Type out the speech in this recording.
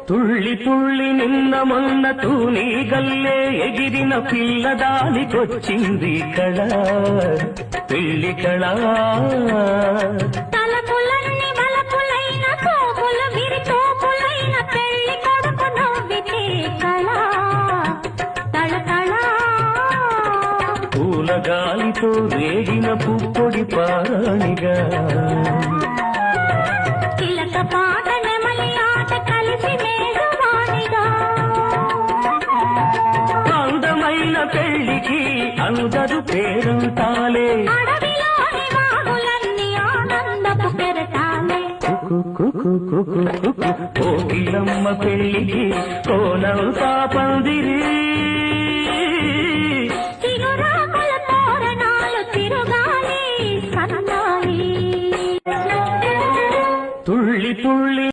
తుళ్ళి తుళ్ళి నిన్న మొన్న తూనీ గల్లే ఎగిరిన పిల్లదానికొచ్చింది కళ పెళ్లి కళ. తలపులన్నీ బలపులైన తోపులు విరి తోపులైన పెళ్లి కొడుకు నవ్వితే కళ తళతళ. పూల గాలితో రేగిన పుప్పొడి పారాణిగా చిలక పాట నెమలి ఆట కలిసి మేఘవాణిగా. అందమైన పెళ్లికి అందరు పేరంటాలే అడవిలోని వాగులన్నీ ఆనందపు పెరటాలే. కోకిలమ్మ పెళ్లికి కోనంతా పందిరి